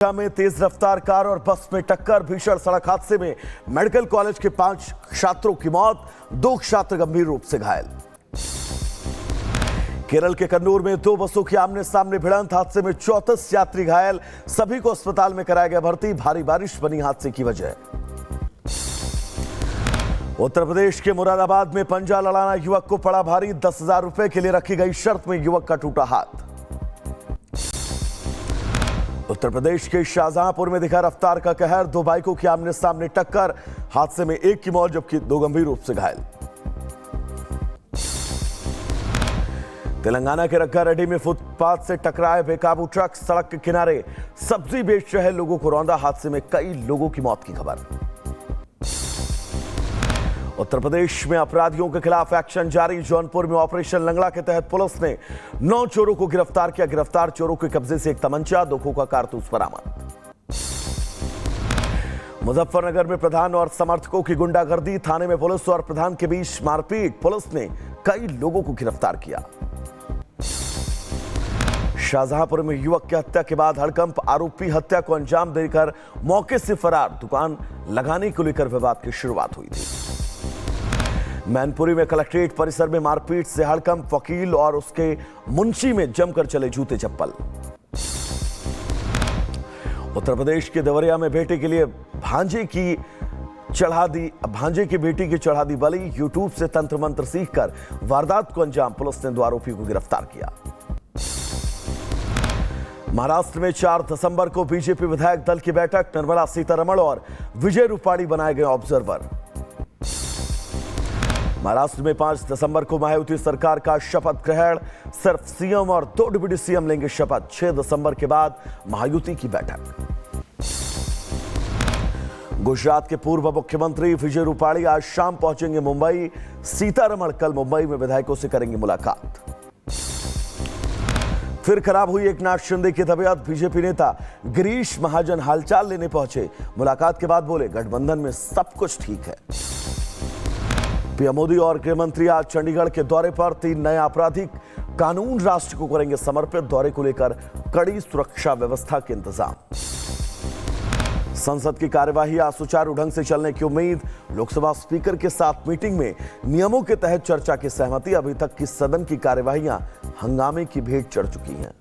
में तेज रफ्तार कार और बस में टक्कर, भीषण सड़क हादसे में मेडिकल कॉलेज के 5 छात्रों की मौत, 2 छात्र गंभीर रूप से घायल। केरल के कन्नूर में 2 बसों की आमने सामने भिड़ंत, हादसे में 34 यात्री घायल, सभी को अस्पताल में कराया गया भर्ती। भारी बारिश बनी हादसे की वजह। उत्तर प्रदेश के मुरादाबाद में पंजा लड़ाना युवक को पड़ा भारी, 10,000 रुपए के लिए रखी गई शर्त में युवक का टूटा हाथ। उत्तर प्रदेश के शाहजहांपुर में दिखा रफ्तार का कहर, 2 बाइकों की आमने सामने टक्कर, हादसे में 1 की मौत जबकि 2 गंभीर रूप से घायल। तेलंगाना के रग्गारेड्डी में फुटपाथ से टकराए बेकाबू ट्रक, सड़क के किनारे सब्जी बेच रहे लोगों को रौंदा, हादसे में कई लोगों की मौत की खबर। उत्तर प्रदेश में अपराधियों के खिलाफ एक्शन जारी, जौनपुर में ऑपरेशन लंगड़ा के तहत पुलिस ने 9 चोरों को गिरफ्तार किया। गिरफ्तार चोरों के कब्जे से 1 तमंचा, 2 खोखा कारतूस बरामद। मुजफ्फरनगर में प्रधान और समर्थकों की गुंडागर्दी, थाने में पुलिस और प्रधान के बीच मारपीट, पुलिस ने कई लोगों को गिरफ्तार किया। शाहजहांपुर में युवक की हत्या के बाद हड़कंप, आरोपी हत्या को अंजाम देकर मौके से फरार, दुकान लगाने को लेकर विवाद की शुरुआत हुई थी। मैनपुरी में कलेक्ट्रेट परिसर में मारपीट से हड़कंप, वकील और उसके मुंशी में जमकर चले जूते चप्पल। उत्तर प्रदेश के देवरिया में बेटे के लिए भांजे की बेटी की चढ़ा दी बलि, यूट्यूब से तंत्र मंत्र सीखकर वारदात को अंजाम, पुलिस ने 2 आरोपियों को गिरफ्तार किया। महाराष्ट्र में 4 दिसंबर को बीजेपी विधायक दल की बैठक, निर्मला सीतारमण और विजय रूपाणी बनाए गए ऑब्जर्वर। महाराष्ट्र में 5 दिसंबर को महायुति सरकार का शपथ ग्रहण, सिर्फ सीएम और 2 डिप्टी सीएम लेंगे शपथ। 6 दिसंबर के बाद महायुति की बैठक। गुजरात के पूर्व मुख्यमंत्री विजय रूपाणी आज शाम पहुंचेंगे मुंबई, सीतारमण कल मुंबई में विधायकों से करेंगे मुलाकात। फिर खराब हुई एकनाथ शिंदे की तबीयत, बीजेपी नेता गिरीश महाजन हालचाल लेने पहुंचे, मुलाकात के बाद बोले गठबंधन में सब कुछ ठीक है। पीएम मोदी और गृह मंत्री आज चंडीगढ़ के दौरे पर, 3 नए आपराधिक कानून राष्ट्र को करेंगे समर्पित, दौरे को लेकर कड़ी सुरक्षा व्यवस्था के इंतजाम। संसद की कार्यवाही आज सुचारू ढंग से चलने की उम्मीद, लोकसभा स्पीकर के साथ मीटिंग में नियमों के तहत चर्चा की सहमति, अभी तक की सदन की कार्यवाहियां हंगामे की भेंट चढ़ चुकी हैं।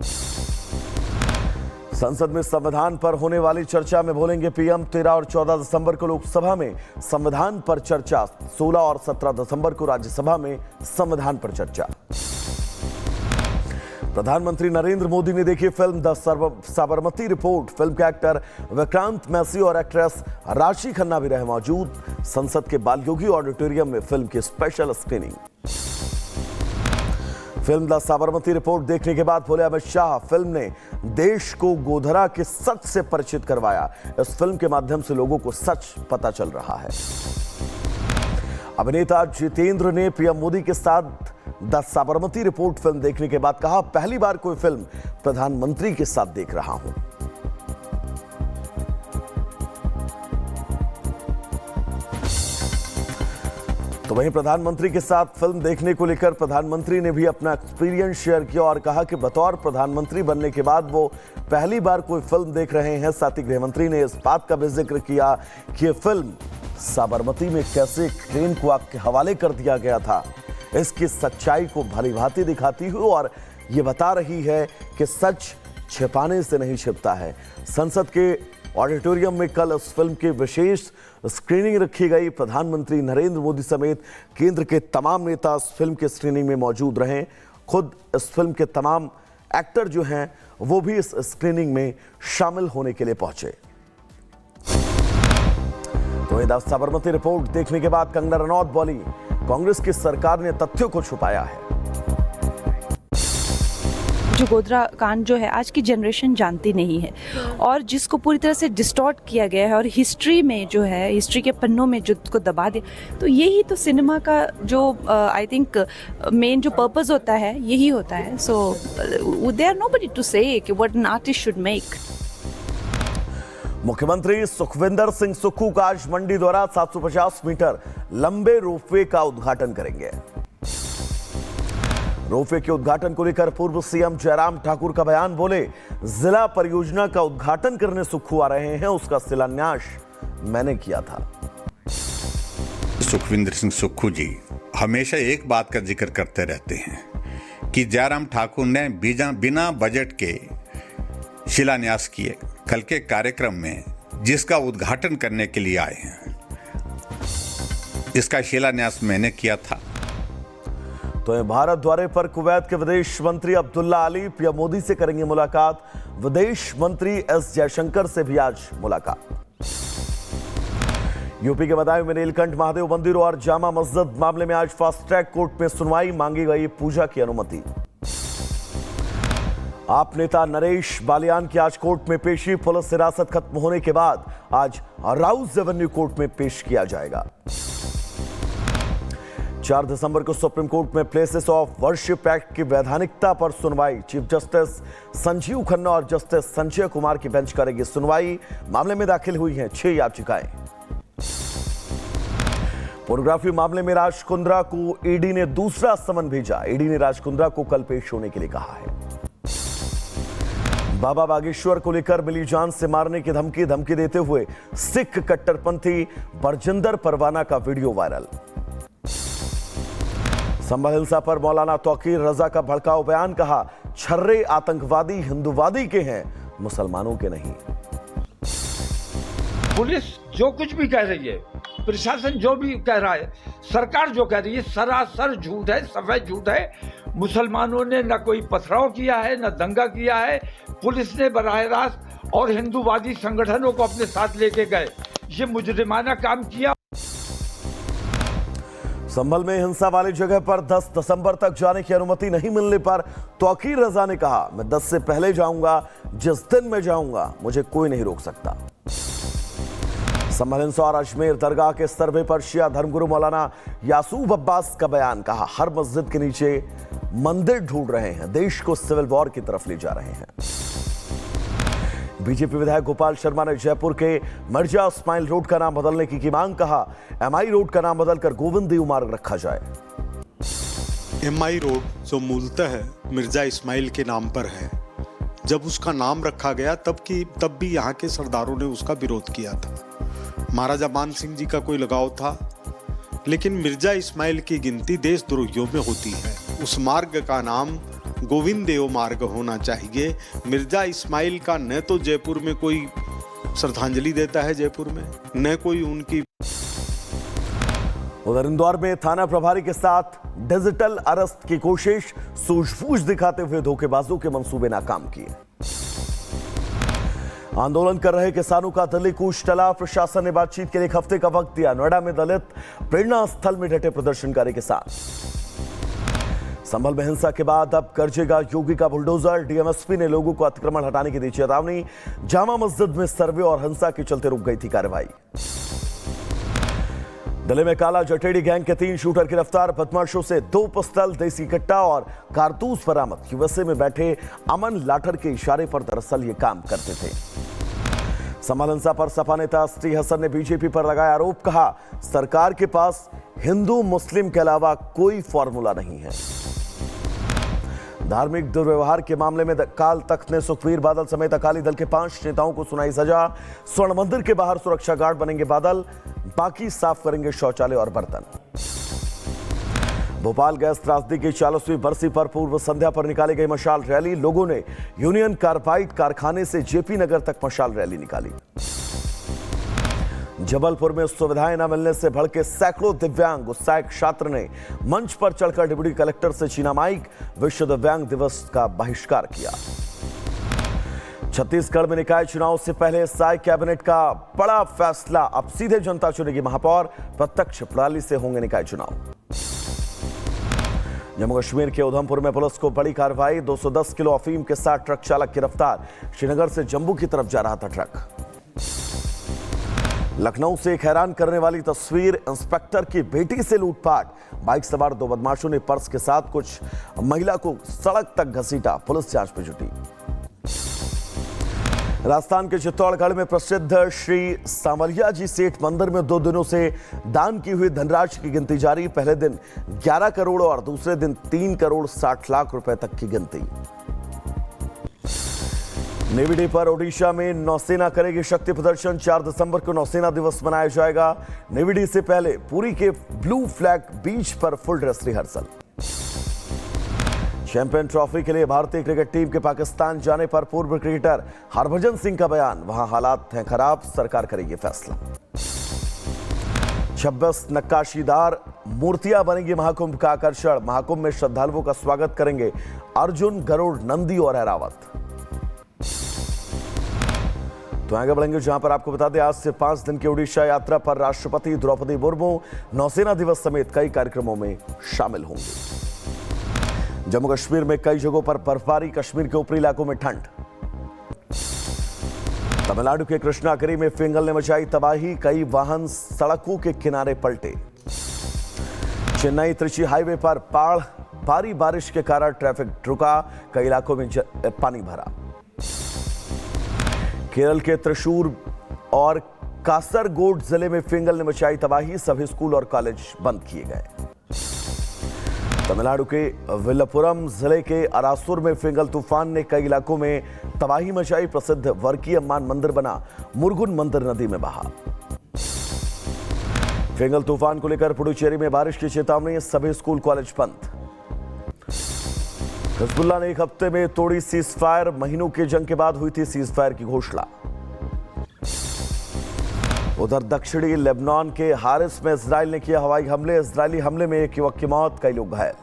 संसद में संविधान पर होने वाली चर्चा में बोलेंगे पीएम, 13 और 14 दिसंबर को लोकसभा में संविधान पर चर्चा, 16 और 17 दिसंबर को राज्यसभा में संविधान पर चर्चा। प्रधानमंत्री नरेंद्र मोदी ने देखी film the Sabarmati report, film के एक्टर विक्रांत मैसी और एक्ट्रेस राशि खन्ना भी रहे मौजूद। संसद के बालयोगी ऑडिटोरियम में फिल्म की special screening. Film the Sabarmati report देखने के बाद बोले अमित शाह, फिल्म ने देश को गोधरा के सच से परिचित करवाया, इस फिल्म के माध्यम से लोगों को सच पता चल रहा है। अभिनेता जितेंद्र ने पीएम मोदी के साथ द साबरमती रिपोर्ट फिल्म देखने के बाद कहा, पहली बार कोई फिल्म प्रधानमंत्री के साथ देख रहा हूं। तो वहीं प्रधानमंत्री के साथ फिल्म देखने को लेकर प्रधानमंत्री ने भी अपना एक्सपीरियंस शेयर किया और कहा कि बतौर प्रधानमंत्री बनने के बाद वो पहली बार कोई फिल्म देख रहे हैं। साथ ही गृहमंत्री ने इस बात का भी जिक्र किया कि ये फिल्म साबरमती में कैसे ट्रेन को आग के हवाले कर दिया गया था, इसकी सच्चाई को भलीभांति दिखाती हुई और ये बता रही है कि सच छिपाने से नहीं छिपता है। संसद के ऑडिटोरियम में कल इस फिल्म की विशेष स्क्रीनिंग रखी गई। प्रधानमंत्री नरेंद्र मोदी समेत केंद्र के तमाम नेता इस फिल्म के स्क्रीनिंग में मौजूद रहे। खुद इस फिल्म के तमाम एक्टर जो हैं वो भी इस स्क्रीनिंग में शामिल होने के लिए पहुंचे। तो द साबरमती रिपोर्ट देखने के बाद कंगना रनौत बोली, कांग्रेस की सरकार ने तथ्यों को छुपाया है। जो गोधरा कांड जो है आज की जनरेशन जानती नहीं है और जिसको पूरी तरह से डिस्टॉर्ट किया गया है और हिस्ट्री में जो है, हिस्ट्री के पन्नों में जो को दबा दे, तो यही तो सिनेमा का जो आई थिंक मेन जो पर्पस होता है यही होता है। सो देयर नोबडी टू से कि what an artist should make. मुख्यमंत्री सुखविंदर सिंह सुक्खू का आज मंडी द्वारा 750 मीटर लंबे रोपवे का उद्घाटन करेंगे। रोपवे के उद्घाटन को लेकर पूर्व सीएम जयराम ठाकुर का बयान। बोले, जिला परियोजना का उद्घाटन करने सुक्खू आ रहे हैं, उसका शिलान्यास मैंने किया था। सुखविंदर सिंह सुक्खू जी हमेशा एक बात का जिक्र करते रहते हैं कि जयराम ठाकुर ने बिना बजट के शिलान्यास किए। कल के कार्यक्रम में जिसका उद्घाटन करने के लिए आए हैं, इसका शिलान्यास मैंने किया था। तो भारत दौरे पर कुवैत के विदेश मंत्री अब्दुल्ला आली पीएम मोदी से करेंगे मुलाकात। विदेश मंत्री एस जयशंकर से भी आज मुलाकात। यूपी के बदायूं में नीलकंठ महादेव मंदिर और जामा मस्जिद मामले में आज फास्ट ट्रैक कोर्ट में सुनवाई, मांगी गई पूजा की अनुमति। आप नेता नरेश बालियान की आज कोर्ट में पेशी। पुलिस हिरासत खत्म होने के बाद आज राउज एवेन्यू कोर्ट में पेश किया जाएगा। 4 दिसंबर को सुप्रीम कोर्ट में प्लेसेस ऑफ वर्शिप एक्ट की वैधानिकता पर सुनवाई। चीफ जस्टिस संजीव खन्ना और जस्टिस संजय कुमार की बेंच करेगी सुनवाई। मामले में दाखिल हुई हैं 6 याचिकाएं। पोर्नोग्राफी मामले में राज कुंद्रा को ईडी ने दूसरा समन भेजा। ईडी ने राज कुंद्रा को कल पेश होने के लिए कहा है। बाबा बागेश्वर को लेकर मिली जान से मारने की धमकी देते हुए सिख कट्टरपंथी बरजिंदर परवाना का वीडियो वायरल। संभल हिंसा पर मौलाना तौकीर रजा का भड़काऊ बयान। कहा, छर्रे आतंकवादी हिंदूवादी के हैं, मुसलमानों के नहीं। पुलिस जो कुछ भी कह रही है, प्रशासन जो भी कह रहा है, सरकार जो कह रही है, सरासर झूठ है, सफेद झूठ है। मुसलमानों ने न कोई पथराव किया है, न दंगा किया है। पुलिस ने बराह रास्त और हिंदूवादी संगठनों को अपने साथ लेके गए, ये मुजरिमाना काम किया। संभल में हिंसा वाली जगह पर 10 दिसंबर तक जाने की अनुमति नहीं मिलने पर तौकीर रजा ने कहा, मैं 10 से पहले जाऊंगा, जिस दिन मैं जाऊंगा मुझे कोई नहीं रोक सकता। संभल हिंसा और अजमेर दरगाह के सर्वे पर शिया धर्मगुरु मौलाना यासूब अब्बास का बयान। कहा, हर मस्जिद के नीचे मंदिर ढूंढ रहे हैं, देश को सिविल वॉर की तरफ ले जा रहे हैं। बीजेपी विधायक गोपाल शर्मा ने जयपुर के मिर्जा इस्माइल रोड का नाम बदलने की मांग। कहा, एमआई रोड का नाम बदलकर गोविंद देव मार्ग रखा जाए। एमआई रोड जो मूलतः मिर्जा इस्माइल के नाम पर है, जब उसका नाम रखा गया तब भी यहाँ के सरदारों ने उसका विरोध किया था। महाराजा मान सिंह जी का कोई लगाव था, लेकिन मिर्जा इस्माइल की गिनती देशद्रोहियों में होती है। उस मार्ग का नाम गोविंद देव मार्ग होना चाहिए। मिर्जा इस्माइल का न तो जयपुर में कोई श्रद्धांजलि देता है, जयपुर में न कोई उनकी। उधर इंदौर में थाना प्रभारी के साथ डिजिटल अरेस्ट की कोशिश, सूझबूझ दिखाते हुए धोखेबाजों के मंसूबे नाकाम किए। आंदोलन कर रहे किसानों का दिल्ली कूच टला। प्रशासन ने बातचीत के लिए 1 हफ्ते का वक्त दिया। नोएडा में दलित प्रेरणा स्थल में डटे प्रदर्शनकारी किसान। संभल में हिंसा के बाद अब गरजेगा योगी का बुलडोजर। डीएमएसपी ने लोगों को अतिक्रमण हटाने की दी चेतावनी। जामा मस्जिद में सर्वे और हिंसा के चलते रुक गई थी कार्रवाई। दिल्ली में काला जटेड़ी गैंग के 3 शूटर गिरफ्तार। बदमाशों से 2 पिस्टल, देसी कट्टा और कारतूस बरामद। यूएसए में बैठे अमन लाठर के इशारे पर दरअसल ये काम करते थे। संभल हिंसा पर सपा नेता एसटी हसन ने बीजेपी पर लगाया आरोप। कहा, सरकार के पास हिंदू मुस्लिम के अलावा कोई फॉर्मूला नहीं है। धार्मिक दुर्व्यवहार के मामले में अकाल तख्त ने सुखबीर बादल समेत अकाली दल के 5 नेताओं को सुनाई सजा। स्वर्ण मंदिर के बाहर सुरक्षा गार्ड बनेंगे बादल, बाकी साफ करेंगे शौचालय और बर्तन। भोपाल गैस त्रासदी की 40वीं बरसी पर पूर्व संध्या पर निकाली गई मशाल रैली। लोगों ने यूनियन कार्बाइड कारखाने से जेपी नगर तक मशाल रैली निकाली। जबलपुर में सुविधाएं न मिलने से भड़के सैकड़ों दिव्यांग। गुस्साए छात्र ने मंच पर चढ़कर डिप्टी कलेक्टर से छीना माइक। विश्व दिव्यांग दिवस का बहिष्कार किया। छत्तीसगढ़ में निकाय चुनाव से पहले साय कैबिनेट का बड़ा फैसला। अब सीधे जनता चुनेगी महापौर। प्रत्यक्ष प्रणाली से होंगे निकाय चुनाव। जम्मू कश्मीर के उधमपुर में पुलिस को बड़ी कार्रवाई। 210 किलो अफीम के साथ ट्रक चालक गिरफ्तार। श्रीनगर से जम्मू की तरफ जा रहा था ट्रक। लखनऊ से एक हैरान करने वाली तस्वीर। इंस्पेक्टर की बेटी से लूटपाट। बाइक सवार 2 बदमाशों ने पर्स के साथ कुछ महिला को सड़क तक घसीटा। पुलिस जांच में जुटी। राजस्थान के चित्तौड़गढ़ में प्रसिद्ध श्री सांवलिया जी सेठ मंदिर में 2 दिनों से दान की हुई धनराशि की गिनती जारी। पहले दिन 11 करोड़ और दूसरे दिन 3 करोड़ 60 लाख रुपए तक की गिनती। नेवी डे पर ओडिशा में नौसेना करेगी शक्ति प्रदर्शन। 4 दिसंबर को नौसेना दिवस मनाया जाएगा। नेवी डे से पहले पुरी के ब्लू फ्लैग बीच पर full dress rehearsal. Champion trophy के लिए भारतीय क्रिकेट टीम के पाकिस्तान जाने पर पूर्व क्रिकेटर हरभजन सिंह का बयान, वहां हालात हैं खराब, सरकार करेगी फैसला। 26 नक्काशीदार मूर्तियां बनेंगी महाकुंभ का आकर्षण। महाकुंभ में श्रद्धालुओं का स्वागत करेंगे अर्जुन, गरुड़, नंदी और ऐरावत। तो आगे बढ़ेंगे जहां पर आपको बता दें आज से 5 दिन की ओडिशा यात्रा पर राष्ट्रपति द्रौपदी मुर्मू नौसेना दिवस समेत कई कार्यक्रमों में शामिल होंगे। जम्मू कश्मीर में कई जगहों पर बर्फबारी, कश्मीर के ऊपरी इलाकों में ठंड। तमिलनाडु के कृष्णागिरी में फिंगल ने मचाई तबाही, कई वाहन सड़कों के किनारे पलटे। चेन्नई त्रिची हाईवे पर भारी बारिश के कारण ट्रैफिक रुका, कई इलाकों में पानी भरा। केरल के त्रिशूर और कासरगोड जिले में फिंगल ने मचाई तबाही, सभी स्कूल और कॉलेज बंद किए गए। तमिलनाडु के विल्लपुरम जिले के अरासुर में फिंगल तूफान ने कई इलाकों में तबाही मचाई, प्रसिद्ध वर्की अम्मान मंदिर बना मुरुगन मंदिर नदी में बहा। फिंगल तूफान को लेकर पुडुचेरी में बारिश की चेतावनी, सभी स्कूल कॉलेज बंद। हिजबुल्लाह ने 1 हफ्ते में तोड़ी सीज फायर, महीनों की जंग के बाद हुई थी सीज फायर की घोषणा। उधर दक्षिणी लेबनान के हारिस में इजराइल ने किया हवाई हमले, इजरायली हमले में 1 युवक की मौत, कई लोग घायल।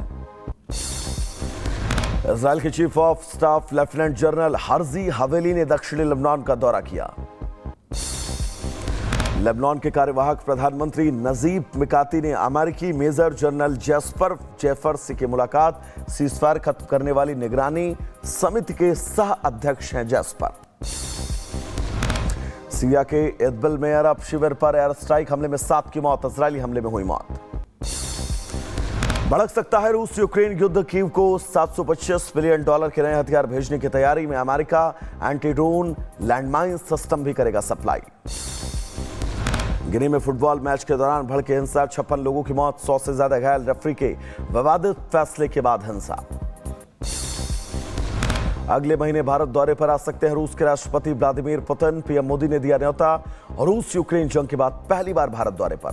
इजराइल के chief of staff lieutenant general Herzi हवेली ने दक्षिणी लेबनान का दौरा किया। लेबनान के कार्यवाहक प्रधानमंत्री नजीब मिकाती ने अमेरिकी मेजर जनरल जेस्पर जेफर्स की मुलाकात, सीजफायर खत्म करने वाली निगरानी समिति के सह अध्यक्ष हैं जेस्पर। सीरिया के इदबिल में अरब शिविर पर एयर स्ट्राइक हमले में 7 की मौत, इजरायली हमले में हुई मौत। भड़क सकता है रूस यूक्रेन युद्ध, कीव को $725 बिलियन के नए हथियार भेजने की तैयारी में। America anti drone landmine system भी करेगा सप्लाई। गिनी में फुटबॉल मैच के दौरान भड़के हिंसा, 56 लोगों की मौत, 100 से ज्यादा घायल, रेफरी के विवादित फैसले के बाद हिंसा। अगले महीने भारत दौरे पर आ सकते हैं रूस के राष्ट्रपति व्लादिमीर पुतिन, पीएम मोदी ने दिया न्योता। रूस यूक्रेन जंग के बाद पहली बार भारत दौरे पर।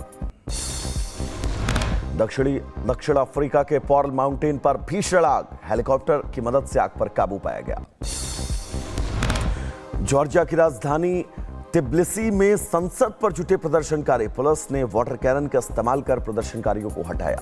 दक्षिण अफ्रीका के पॉर्ल माउंटेन पर भीषण आग, हेलीकॉप्टर की मदद से आग पर काबू पाया गया। जॉर्जिया की राजधानी तिब्लिसी में संसद पर जुटे प्रदर्शनकारी, पुलिस ने वाटर कैनन का इस्तेमाल कर प्रदर्शनकारियों को हटाया।